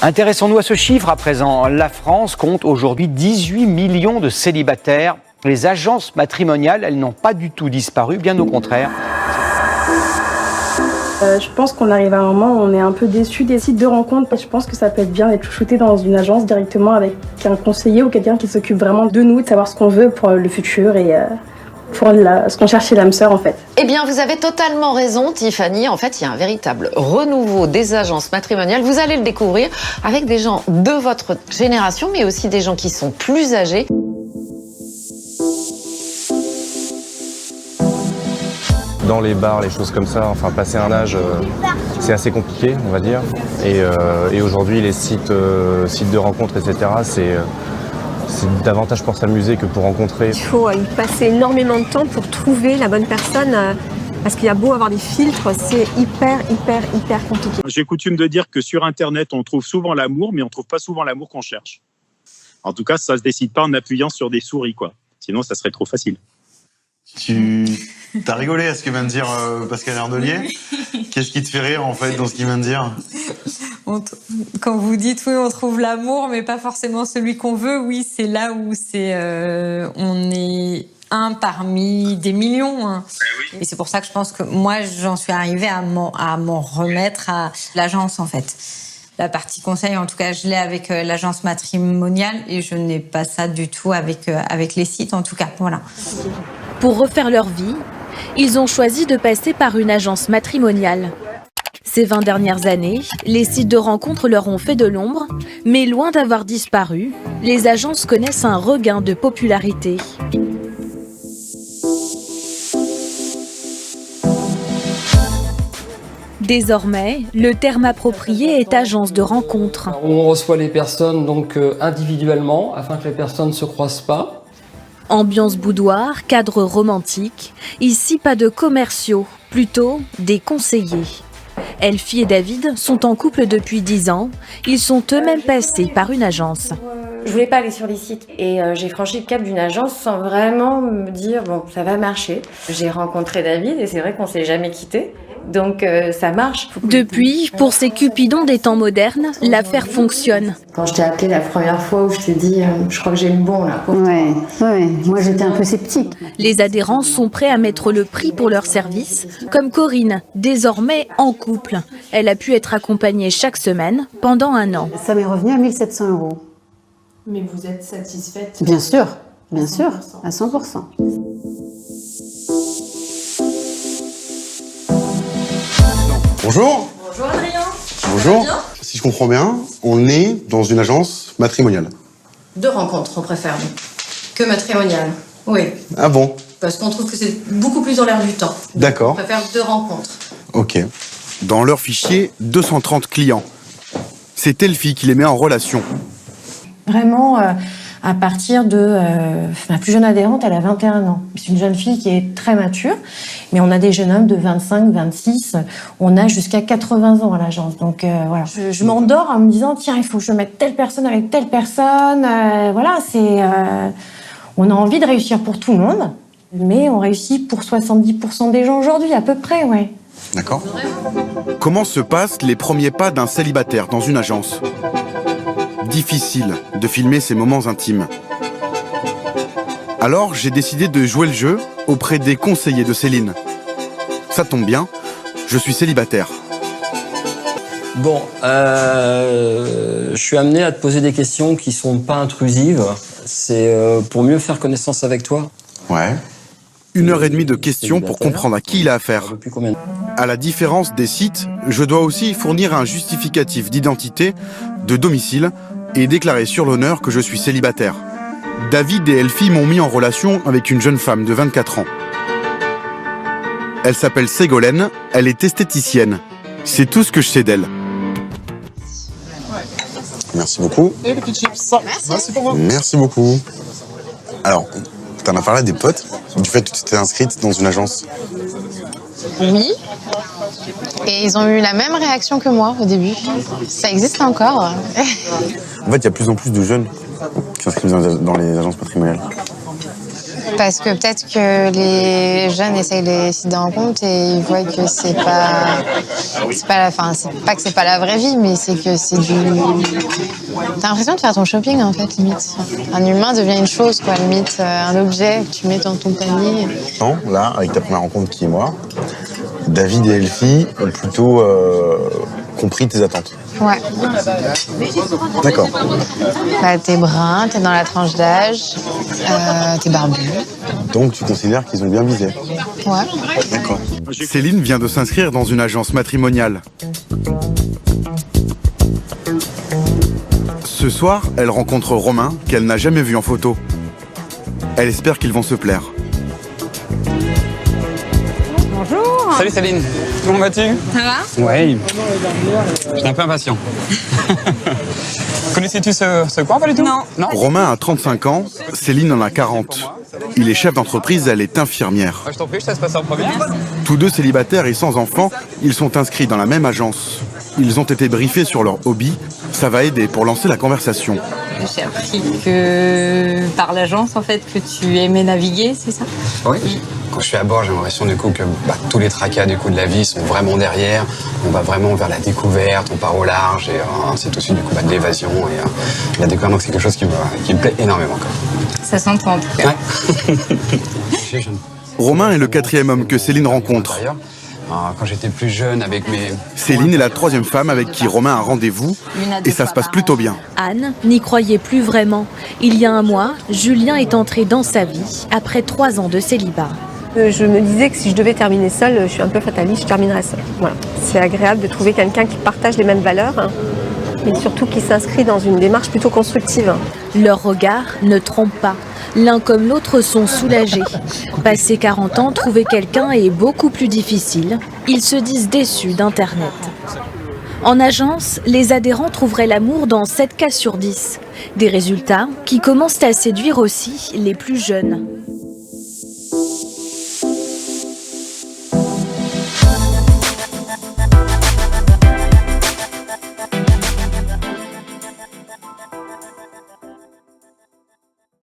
Intéressons-nous à ce chiffre à présent. La France compte aujourd'hui 18 millions de célibataires. Les agences matrimoniales, elles n'ont pas du tout disparu, bien au contraire. Je pense qu'on arrive à un moment où on est un peu déçu des sites de rencontres. Je pense que ça peut être bien d'être chouchouté dans une agence directement avec un conseiller ou quelqu'un qui s'occupe vraiment de nous, de savoir ce qu'on veut pour le futur et pour ce qu'on cherche chez l'âme sœur en fait. Eh bien, vous avez totalement raison, Tiffany. En fait, il y a un véritable renouveau des agences matrimoniales. Vous allez le découvrir avec des gens de votre génération, mais aussi des gens qui sont plus âgés. Dans les bars, les choses comme ça, enfin passer un âge, c'est assez compliqué, on va dire. Et aujourd'hui, les sites de rencontres, etc., c'est davantage pour s'amuser que pour rencontrer. Il faut y passer énormément de temps pour trouver la bonne personne, parce qu'il y a beau avoir des filtres, c'est hyper compliqué. J'ai coutume de dire que sur Internet, on trouve souvent l'amour, mais on ne trouve pas souvent l'amour qu'on cherche. En tout cas, ça ne se décide pas en appuyant sur des souris, quoi. Sinon, ça serait trop facile. T'as rigolé à ce que vient de dire Pascal Erdelier. Qu'est-ce qui te fait rire en fait dans ce qu'il vient de dire? Quand vous dites oui, on trouve l'amour, mais pas forcément celui qu'on veut, oui, c'est là où on est un parmi des millions. Hein. Et c'est pour ça que je pense que moi, j'en suis arrivée à m'en remettre à l'agence en fait. La partie conseil, en tout cas, je l'ai avec l'agence matrimoniale et je n'ai pas ça du tout avec les sites, en tout cas. Voilà. Pour refaire leur vie, ils ont choisi de passer par une agence matrimoniale. Ces 20 dernières années, les sites de rencontres leur ont fait de l'ombre, mais loin d'avoir disparu, les agences connaissent un regain de popularité. Désormais, le terme approprié est agence de rencontre. On reçoit les personnes donc individuellement afin que les personnes ne se croisent pas. Ambiance boudoir, cadre romantique, ici pas de commerciaux, plutôt des conseillers. Elfie et David sont en couple depuis 10 ans, ils sont eux-mêmes passés par une agence. Je voulais pas aller sur les sites et j'ai franchi le cap d'une agence sans vraiment me dire bon ça va marcher. J'ai rencontré David et c'est vrai qu'on s'est jamais quittés. Donc ça marche. Depuis, pour ces cupidons des temps modernes, l'affaire fonctionne. Quand je t'ai appelé la première fois où je t'ai dit je crois que j'ai le bon là. Ouais, moi j'étais un peu sceptique. Les adhérents sont prêts à mettre le prix pour leur service, comme Corinne, désormais en couple. Elle a pu être accompagnée chaque semaine pendant 1 an. Ça m'est revenu à 1 700 €. Mais vous êtes satisfaite? Bien sûr, à 100%. Bonjour. Bonjour Adrien. Bonjour. Si je comprends bien, on est dans une agence matrimoniale. De rencontres on préfère que matrimoniale. Oui. Ah bon? Parce qu'on trouve que c'est beaucoup plus dans l'air du temps. D'accord. On préfère de rencontres. Ok. Dans leur fichier, 230 clients. C'est Elfie qui les met en relation. Vraiment, à partir de... ma plus jeune adhérente, elle a 21 ans. C'est une jeune fille qui est très mature, mais on a des jeunes hommes de 25, 26, on a jusqu'à 80 ans à l'agence. Donc voilà, je m'endors en me disant, tiens, il faut que je mette telle personne avec telle personne. Voilà, on a envie de réussir pour tout le monde, mais on réussit pour 70% des gens aujourd'hui, à peu près, ouais. D'accord. Comment se passent les premiers pas d'un célibataire dans une agence ? Difficile de filmer ces moments intimes. Alors, j'ai décidé de jouer le jeu auprès des conseillers de Céline. Ça tombe bien, je suis célibataire. Bon, je suis amené à te poser des questions qui sont pas intrusives. C'est pour mieux faire connaissance avec toi. Ouais. 1h30 de questions pour comprendre à qui il a affaire. À la différence des sites, je dois aussi fournir un justificatif d'identité, de domicile et déclarer sur l'honneur que je suis célibataire. David et Elfie m'ont mis en relation avec une jeune femme de 24 ans. Elle s'appelle Ségolène, elle est esthéticienne. C'est tout ce que je sais d'elle. Merci beaucoup. Et les petits chips. Merci pour vous. Merci beaucoup. Alors, t'en as parlé à des potes du fait que tu t'es inscrite dans une agence? Oui. Et ils ont eu la même réaction que moi au début. Ça existe encore. En fait, il y a de plus en plus de jeunes qui s'inscrivent dans les agences patrimoniales. Parce que peut-être que les jeunes essayent les sites de rencontres et ils voient que c'est pas que c'est pas la vraie vie, mais c'est que c'est du... T'as l'impression de faire ton shopping, en fait, limite. Un humain devient une chose, quoi, limite, un objet que tu mets dans ton panier. Non, là, avec ta première rencontre qui est moi, David et Elfie ont plutôt compris tes attentes. Ouais. D'accord. Bah, t'es brun, t'es dans la tranche d'âge, t'es barbu. Donc tu considères qu'ils ont bien visé? Ouais. D'accord. Céline vient de s'inscrire dans une agence matrimoniale. Ce soir, elle rencontre Romain, qu'elle n'a jamais vu en photo. Elle espère qu'ils vont se plaire. Bonjour. Salut Céline, comment vas-tu? Ça va? Oui. J'étais un peu impatient. Connaissais-tu ce coin, pas du tout? Non. Romain a 35 ans, Céline en a 40. Il est chef d'entreprise, elle est infirmière. Je t'en prie, je te laisse passer en premier. Tous deux célibataires et sans enfants, ils sont inscrits dans la même agence. Ils ont été briefés sur leur hobby. Ça va aider pour lancer la conversation. J'ai appris que par l'agence, en fait, que tu aimais naviguer, c'est ça? Oui. Quand je suis à bord, j'ai l'impression du coup que tous les tracas du coup de la vie sont vraiment derrière. On va vraiment vers la découverte, on part au large et c'est tout de suite du coup de l'évasion et la découverte. Donc c'est quelque chose qui me plaît énormément. Ça s'entend en tout cas. Ouais. Romain est le 4e homme que Céline rencontre. Quand j'étais plus jeune avec mes... Céline est la 3e femme avec qui Romain a rendez-vous et ça se passe plutôt bien. Anne n'y croyait plus vraiment. Il y a un mois, Julien est entré dans sa vie après 3 ans de célibat. Je me disais que si je devais terminer seule, je suis un peu fataliste, je terminerais seule. Voilà. C'est agréable de trouver quelqu'un qui partage les mêmes valeurs, mais surtout qui s'inscrit dans une démarche plutôt constructive. Leur regard ne trompe pas. L'un comme l'autre sont soulagés. Passé 40 ans, trouver quelqu'un est beaucoup plus difficile. Ils se disent déçus d'Internet. En agence, les adhérents trouveraient l'amour dans 7 cas sur 10. Des résultats qui commencent à séduire aussi les plus jeunes.